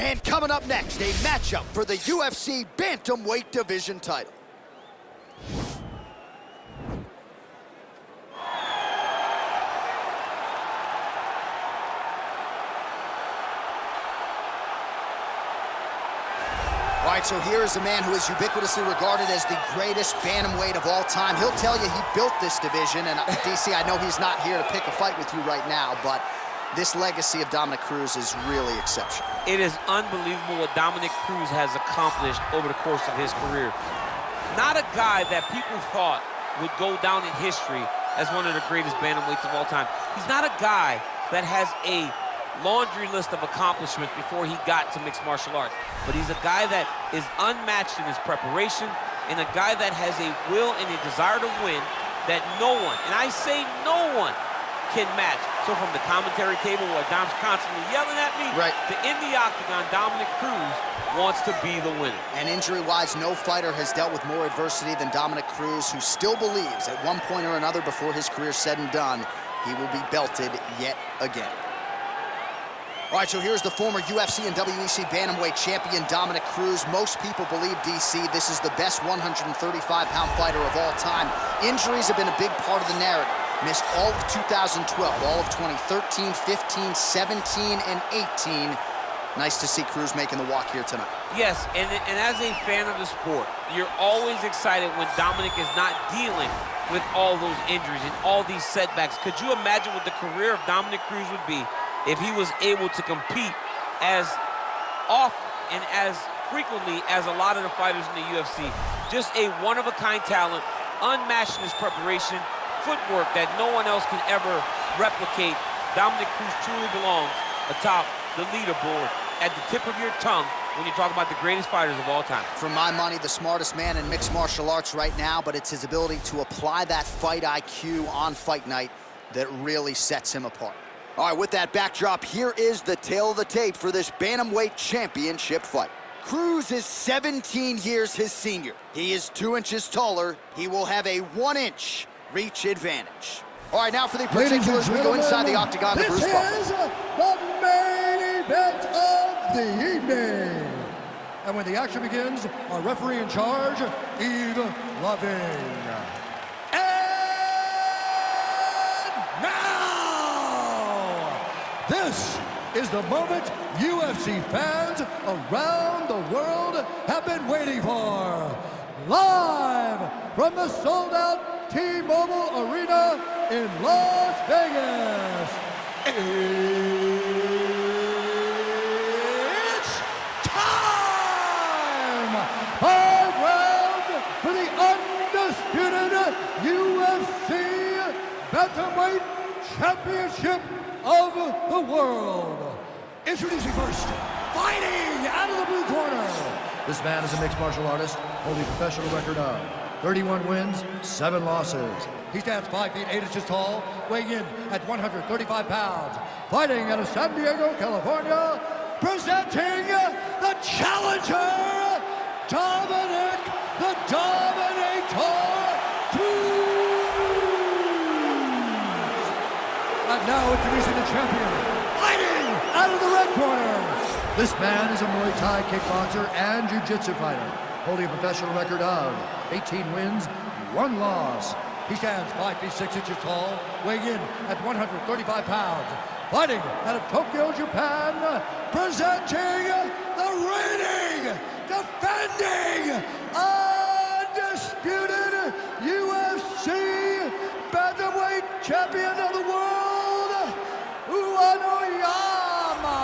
And coming up next, a matchup for the UFC Bantamweight Division title. All right, so here is a man who is ubiquitously regarded as the greatest bantamweight of all time. He'll tell you he built this division, and DC, I know he's not here to pick a fight with you right now, but this legacy of Dominick Cruz is really exceptional. It is unbelievable what Dominick Cruz has accomplished over the course of his career. Not a guy that people thought would go down in history as one of the greatest bantamweights of all time. He's not a guy that has a laundry list of accomplishments before he got to mixed martial arts. But he's a guy that is unmatched in his preparation and a guy that has a will and a desire to win that no one, and I say no one, can match. So from the commentary table where Dom's constantly yelling at me, right, to in the octagon, Dominick Cruz wants to be the winner. And injury-wise, no fighter has dealt with more adversity than Dominick Cruz, who still believes at one point or another before his career said and done, he will be belted yet again. All right, so here's the former UFC and WEC Bantamweight champion, Dominick Cruz. Most people believe, DC, this is the best 135-pound fighter of all time. Injuries have been a big part of the narrative. Missed all of 2012, all of 2013, 15, 17, and 18. Nice to see Cruz making the walk here tonight. Yes, and as a fan of the sport, you're always excited when Dominick is not dealing with all those injuries and all these setbacks. Could you imagine what the career of Dominick Cruz would be if he was able to compete as often and as frequently as a lot of the fighters in the UFC? Just a one-of-a-kind talent, unmatched in his preparation, footwork that no one else can ever replicate. Dominick Cruz truly belongs atop the leaderboard, at the tip of your tongue when you talk about the greatest fighters of all time. For my money, the smartest man in mixed martial arts right now, but it's his ability to apply that fight IQ on fight night that really sets him apart. All right, with that backdrop, here is the tale of the tape for this Bantamweight Championship fight. Cruz is 17 years his senior. He is 2 inches taller. He will have a 1-inch reach advantage. All right, now for the particulars, we go inside the octagon to Bruce Buffer. This is the main event of the evening. And when the action begins, our referee in charge, Yves Loving. And now, this is the moment UFC fans around the world have been waiting for. Live from the sold-out T-Mobile Arena in Las Vegas. It's time! 5 rounds for the undisputed UFC Bantamweight Championship of the world. Introducing first, fighting out of the blue corner. This man is a mixed martial artist, holding a professional record of 31 wins, 7 losses. He stands 5 feet 8 inches tall, weighing in at 135 pounds. Fighting out of San Diego, California, presenting the challenger, Dominick the Dominator Cruz. And now introducing the champion, fighting out of the red corner. This man is a Muay Thai kickboxer and jiu-jitsu fighter, holding a professional record of 18 wins, 1 loss. He stands 5 feet 6 inches tall, weighing in at 135 pounds. Fighting out of Tokyo, Japan, presenting the reigning, defending, undisputed UFC Bantamweight Champion of the world, Uanoyama.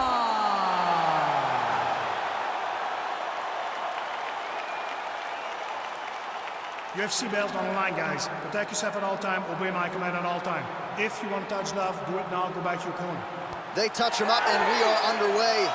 UFC belts on the line, guys. Protect yourself at all time, obey my command at all time. If you want to touch love, do it now, go back to your corner. They touch him up, and we are underway.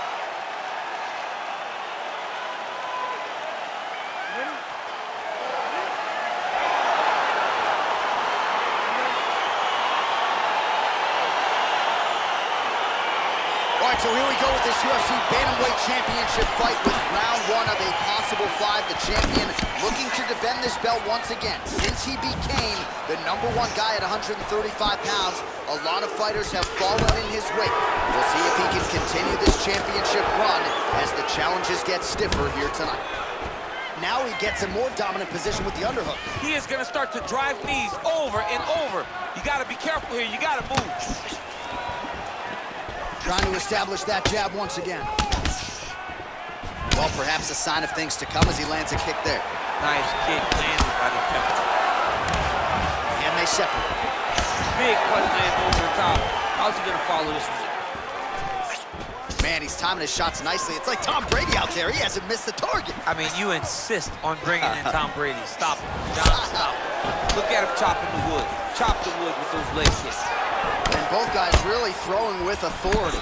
All right, so here we go with this UFC Bantamweight Championship fight with round 1 of a possible 5. The champion looking to defend this belt once again. Since he became the #1 guy at 135 pounds, A lot of fighters have fallen in his wake. We'll see if he can continue this championship run as the challenges get stiffer here tonight. Now he gets a more dominant position with the underhook. He is gonna start to drive knees over and over. You gotta be careful here, you gotta move. Trying to establish that jab once again. Well, perhaps a sign of things to come as he lands a kick there. Nice kick landed by the jump. And they separate. Big punch lands over the top. How's he gonna follow this one? Man, he's timing his shots nicely. It's like Tom Brady out there. He hasn't missed the target. I mean, you insist on bringing in Tom Brady. Stop him. John, stop him. Look at him chopping the wood. Chop the wood with those leg kicks. And both guys really throwing with authority.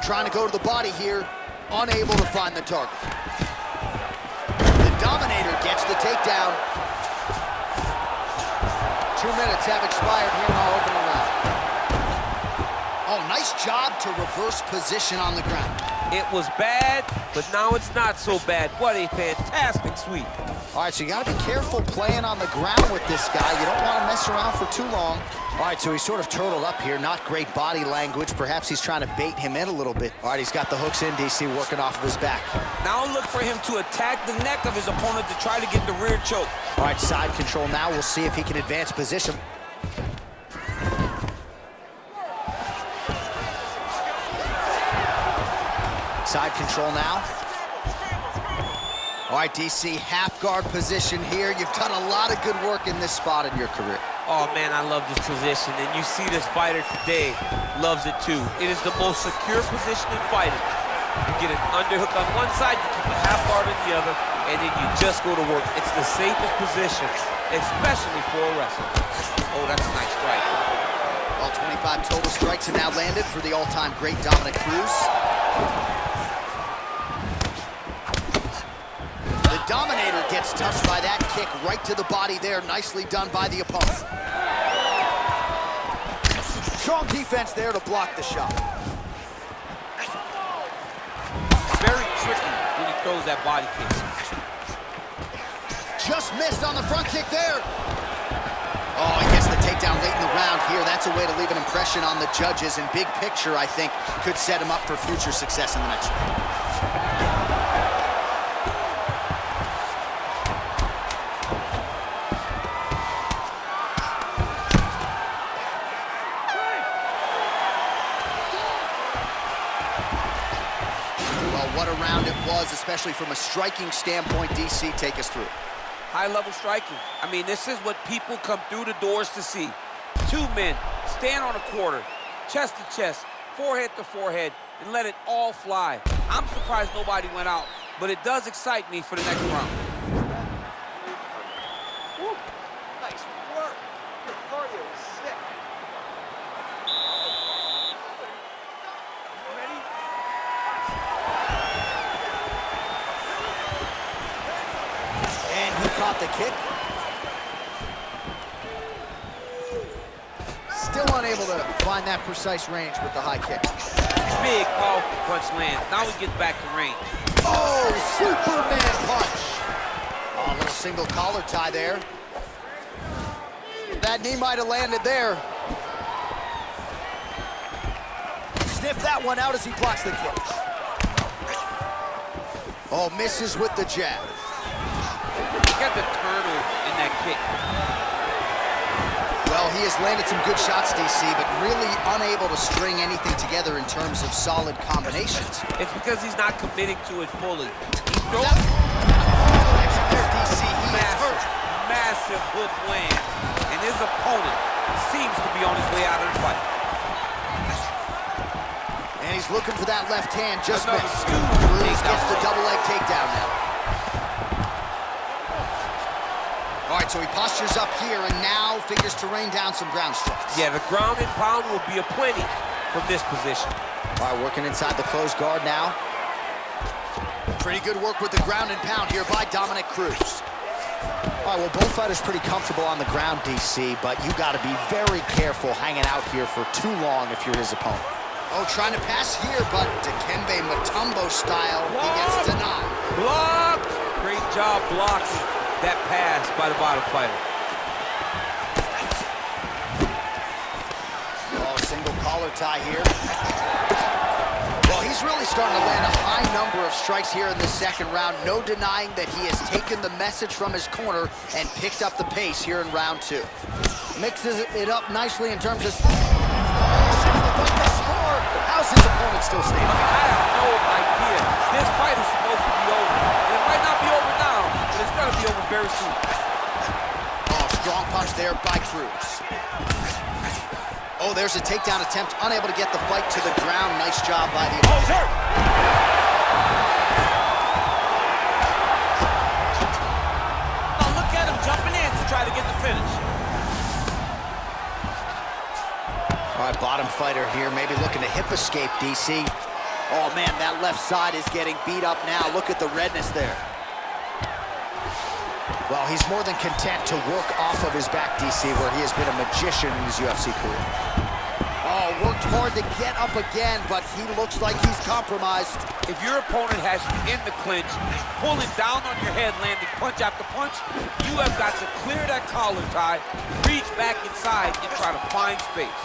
Trying to go to the body here, unable to find the target. The Dominator gets the takedown. 2 minutes have expired here in our opening round. Oh, nice job to reverse position on the ground. It was bad, but now it's not so bad. What a fantastic sweep. All right, so you got to be careful playing on the ground with this guy. You don't want to mess around for too long. All right, so he's sort of turtled up here. Not great body language. Perhaps he's trying to bait him in a little bit. All right, he's got the hooks in, DC, working off of his back. Now look for him to attack the neck of his opponent to try to get the rear choke. All right, side control now. We'll see if he can advance position. Side control now. All right, DC, half guard position here. You've done a lot of good work in this spot in your career. Oh, man, I love this position, and you see this fighter today loves it, too. It is the most secure position in fighting. You get an underhook on one side, you keep a half guard on the other, and then you just go to work. It's the safest position, especially for a wrestler. Oh, that's a nice strike. All 25 total strikes have now landed for the all-time great Dominick Cruz. The Dominator gets touched by that kick right to the body there. Nicely done by the opponent. Strong defense there to block the shot. Very tricky when he throws that body kick. Just missed on the front kick there. Oh, he gets the takedown late in the round here. That's a way to leave an impression on the judges, and big picture, I think, could set him up for future success in the next round. What a round it was, especially from a striking standpoint. DC, take us through. High-level striking. I mean, this is what people come through the doors to see. Two men stand on a quarter, chest to chest, forehead to forehead, and let it all fly. I'm surprised nobody went out, but it does excite me for the next round. Woo. Nice work. Your cardio is sick. And he caught the kick. Still unable to find that precise range with the high kick. Big, powerful punch lands. Now he gets back to range. Oh, Superman punch. Oh, a little single collar tie there. That knee might have landed there. Sniff that one out as he blocks the kick. Oh, misses with the jab. He got the turtle in that kick. Well, he has landed some good shots, DC, but really unable to string anything together in terms of solid combinations. It's because he's not committing to it fully. He throws DC, he is hurt. massive hook lands, and his opponent seems to be on his way out of the fight. And he's looking for that left hand, just Another missed. huge Cruz takedown. gets the double leg takedown now. All right, so he postures up here and now figures to rain down some ground strikes. Yeah, the ground and pound will be aplenty from this position. All right, working inside the closed guard now. Pretty good work with the ground and pound here by Dominick Cruz. All right, well, both fighters pretty comfortable on the ground, DC, but you got to be very careful hanging out here for too long if you're his opponent. Oh, trying to pass here, but Dikembe Mutombo style, he gets denied. Blocked! Great job blocking that pass by the bottom fighter. collar tie here. Well, he's really starting to land a high number of strikes here in this second round. No denying that he has taken the message from his corner and picked up the pace here in round 2. Mixes it up nicely in terms of... How's his opponent still standing? I have no idea. This fight is supposed to be over. And it might not be over now, but it's going to be over very soon. Oh, strong punch there by Cruz. Oh, there's a takedown attempt. Unable to get the fight to the ground. Nice job by the... Oh, he's hurt! Now look at him jumping in to try to get the finish. All right, bottom fighter here, maybe looking to hip escape, DC. Oh, man, that left side is getting beat up now. Look at the redness there. Well, he's more than content to work off of his back, DC, where he has been a magician in his UFC career. Oh, worked hard to get up again, but he looks like he's compromised. If your opponent has you in the clinch, pulling down on your head, landing punch after punch, you have got to clear that collar tie, reach back inside, and try to find space.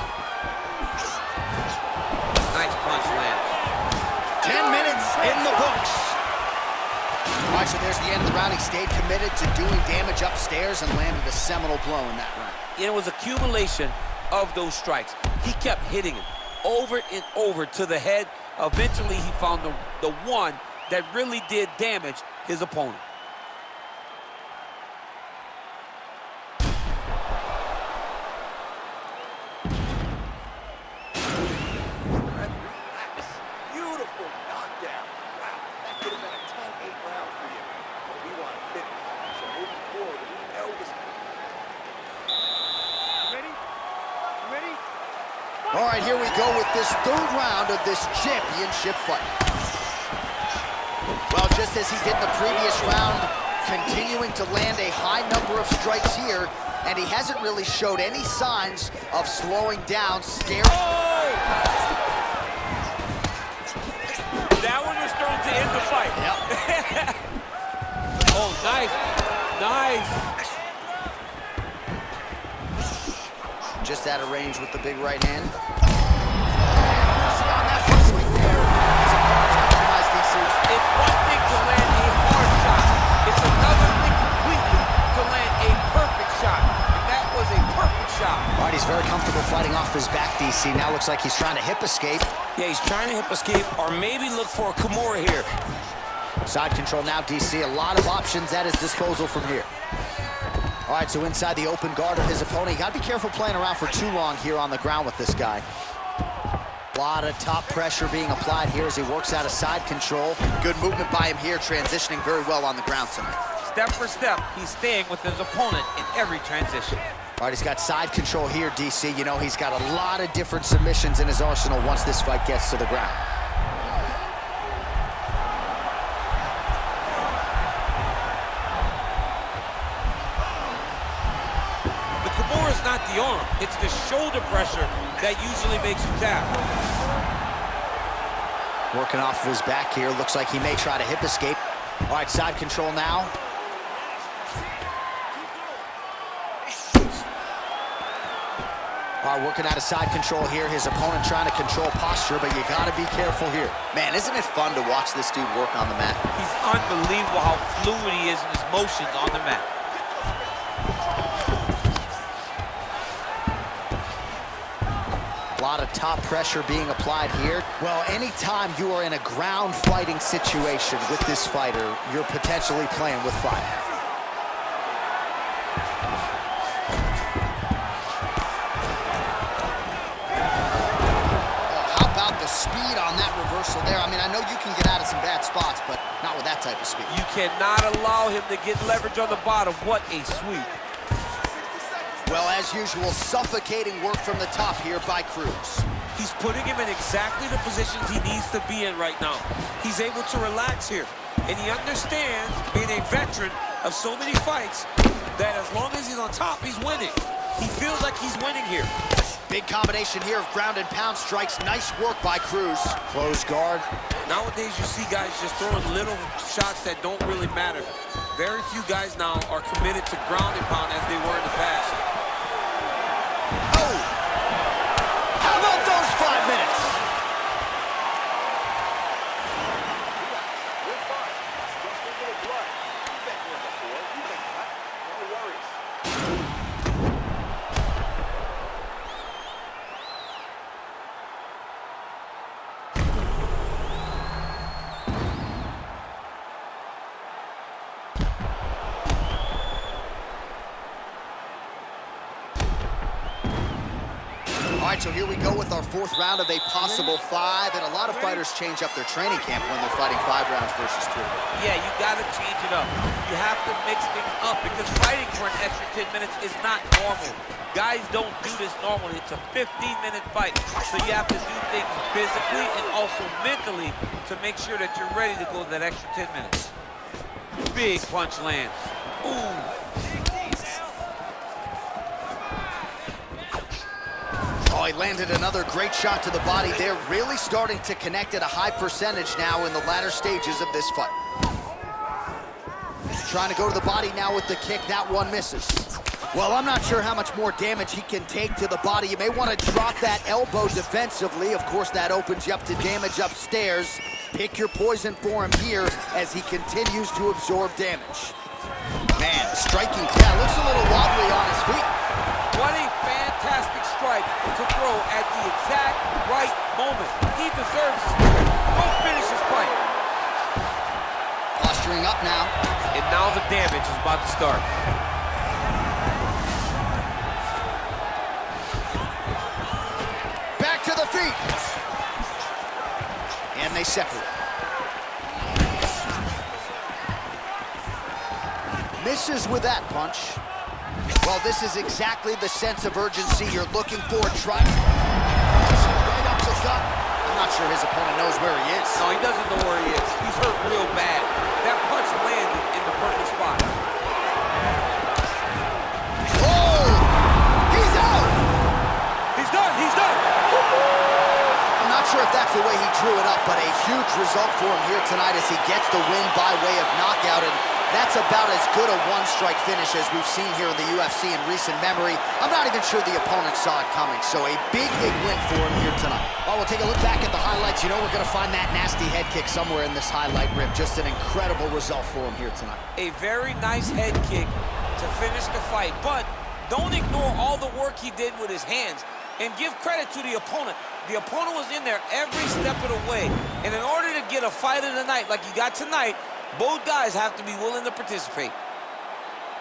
Nice punch land. 10 minutes in the books. All right, so there's the end of the round. He stayed committed to doing damage upstairs and landed a seminal blow in that round. It was accumulation of those strikes. He kept hitting him over and over to the head. Eventually, he found the one that really did damage his opponent. Beautiful knockdown. Wow, that could have been a 10-8 round for you. But we want to finish. So moving forward, we know this. Ready? Ready? All right, here we go with this third round of this championship fight. Well, just as he did in the previous round, continuing to land a high number of strikes here, and he hasn't really showed any signs of slowing down, scaring. Oh! That one was thrown to end the fight. Yep. Oh, nice. Nice. Just out of range with the big right hand. See on that first swing there. Compromised, DC. It's one thing to land a hard shot. It's another thing completely to land a perfect shot. And that was a perfect shot. All right, he's very comfortable fighting off his back, DC. Now looks like he's trying to hip escape. Yeah, he's trying to hip escape or maybe look for a Kimura here. Side control now, DC. A lot of options at his disposal from here. All right, so inside the open guard of his opponent. You got to be careful playing around for too long here on the ground with this guy. A lot of top pressure being applied here as he works out of side control. Good movement by him here, transitioning very well on the ground tonight. Step for step, he's staying with his opponent in every transition. All right, he's got side control here, DC. You know, he's got a lot of different submissions in his arsenal once this fight gets to the ground. The Kimura is not the arm. It's the shoulder pressure that usually makes you tap. Working off of his back here. Looks like he may try to hip escape. All right, side control now. All right, working out of side control here. His opponent trying to control posture, but you got to be careful here. Man, isn't it fun to watch this dude work on the mat? He's unbelievable how fluid he is in his motions on the mat. A lot of top pressure being applied here. Well, anytime you are in a ground fighting situation with this fighter, you're potentially playing with fire. Speed on that reversal there. I mean, I know you can get out of some bad spots, but not with that type of speed. You cannot allow him to get leverage on the bottom. What a sweep. Well, as usual, suffocating work from the top here by Cruz. He's putting him in exactly the positions he needs to be in right now. He's able to relax here. And he understands, being a veteran of so many fights, that as long as he's on top, he's winning. He feels like he's winning here. Big combination here of ground and pound strikes. Nice work by Cruz. Close guard. Nowadays, you see guys just throwing little shots that don't really matter. Very few guys now are committed to ground and pound as they were in the past. Oh! How about those fights? right, so here we go with our 4th round of a possible 5, and a lot of fighters change up their training camp when they're fighting 5 rounds versus 2. Yeah, you got to change it up. You have to mix things up because fighting for an extra 10 minutes is not normal. Guys don't do this normally. It's a 15-minute fight, so you have to do things physically and also mentally to make sure that you're ready to go that extra 10 minutes. Big punch lands. Ooh. Oh, he landed another great shot to the body. They're really starting to connect at a high percentage now in the latter stages of this fight. Trying to go to the body now with the kick. That one misses. Well, I'm not sure how much more damage he can take to the body. You may want to drop that elbow defensively. Of course, that opens you up to damage upstairs. Pick your poison for him here as he continues to absorb damage. Man, striking crowd. Looks a little wobbly on his feet. What a fantastic strike to throw at the exact right moment. He deserves this moment. Go finish his fight. Posturing up now. And now the damage is about to start. Back to the feet. And they separate. Misses with that punch. Well, this is exactly the sense of urgency you're looking for. Try right up the gut. I'm not sure his opponent knows where he is. No, he doesn't know where he is. He's hurt real bad. That punch landed in the perfect spot. Oh! He's out! He's done! He's done! I'm not sure if that's the way he drew it up, but a huge result for him here tonight as he gets the win by way of knockout. And that's about as good a one-strike finish as we've seen here in the UFC in recent memory. I'm not even sure the opponent saw it coming, so a big, big win for him here tonight. Well, we'll take a look back at the highlights. You know we're going to find that nasty head kick somewhere in this highlight rip. Just an incredible result for him here tonight. A very nice head kick to finish the fight, but don't ignore all the work he did with his hands, and give credit to the opponent. The opponent was in there every step of the way, and in order to get a fight of the night like you got tonight, both guys have to be willing to participate.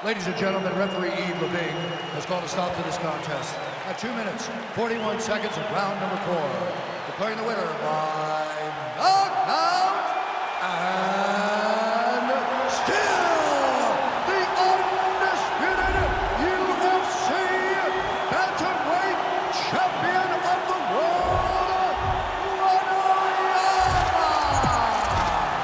Ladies and gentlemen, referee Yves Levine has called a stop to this contest at 2 minutes, 41 seconds of round number 4. Declaring the winner by knockout and still the undisputed UFC bantamweight champion of the world,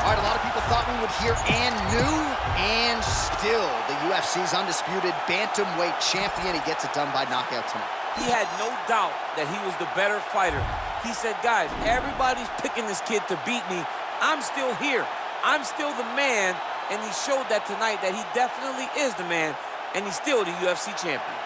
All right, a lot of people thought we would hear and new, and still the UFC's undisputed bantamweight champion. He gets it done by knockout tonight. He had no doubt that he was the better fighter. He said, guys, everybody's picking this kid to beat me. I'm still here. I'm still the man, and he showed that tonight that he definitely is the man, and he's still the UFC champion.